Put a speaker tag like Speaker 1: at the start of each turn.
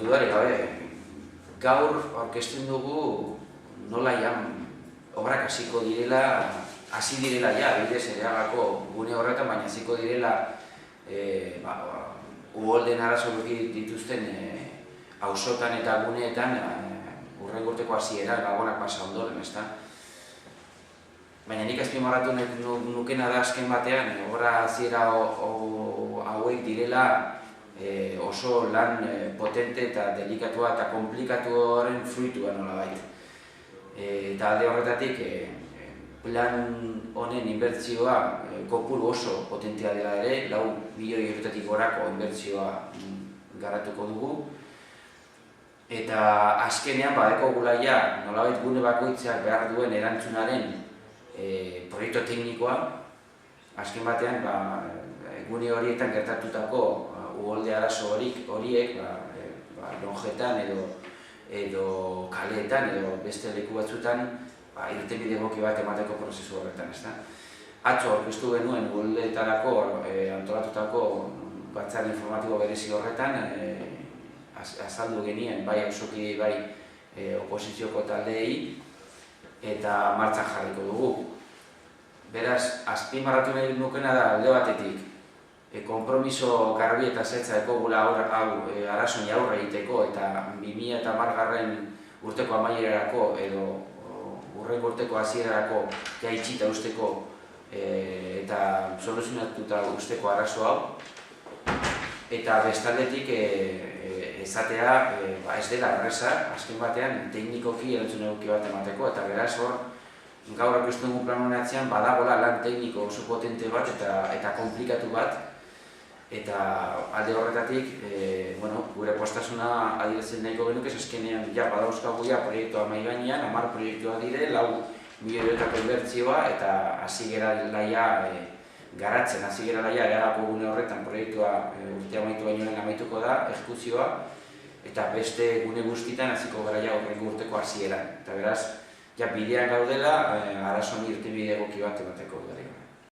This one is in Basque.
Speaker 1: Dudarik gabe, gaur aurkezten dugu nola obrak hasiko direla, hasi direla bidez Ereagako gune horretan, baina hasiko direla uholden arazo dituzten auzotan eta guneetan hurrengo urteko hasiera Gabonak pasa ondoren, ezta? Baina nik azpimarratu nukena da azken batean, obra hasiera hauek direla oso lan potente eta delikatua eta komplikatuaren fruitua nolabait. Eta alde horretatik, plan honen inbertsioa kopuru oso potentea dela ere, 4 milioi eurotatik gorako inbertsioa garatuko dugu. Eta azkenean badeko gulaia nolabait gune bakoitzak behar duen erantzunaren proiektu teknikoa, azken batean gune horietan gertatutako uholde arazo horiek lonjetan edo kaleetan edo beste leku batzutan irtenbide egoki bat emateko prozesu horretan, ezta? Atzo aurkeztu genuen uholdeetarako antolatutako batzar informatibo berezi horretan azaldu genien bai auzokidei bai oposizioko taldeei eta martxan jarriko dugu. Beraz, azpimarratu nahi nukena da alde batetik konpromiso garbi eta zehatza dekogula arazoni aurre egiteko eta 2010 urteko amaierarako edo hurrengo urteko hasierarako itxita usteko eta soluzionatuta usteko arazo hau. Eta bestaldetik esatea ez dela erreza, azken batean teknikoki erantzun egoki bat emateko, eta beraz hor gaur aurkeztu dugun plan honen atzean badagoela lan tekniko oso potente bat eta komplikatu bat. Eta alde horretatik, gure postasuna adierazten nahiko genuke, azkenean badauzkagu proiektua mahai gainean, 10 proiektua dire, 4 milioi eurotako inbertsioa eta hasi gera garatzen, hasi gera Ereagako gune horretan proiektua urte amaitu baino amaituko da, exekuzioa, eta beste gune guztietan hasiko gara hurrengo urteko hasieran. Eta beraz, bidean gaudela, arazoni irtenbide egoki bat emateko dudarik.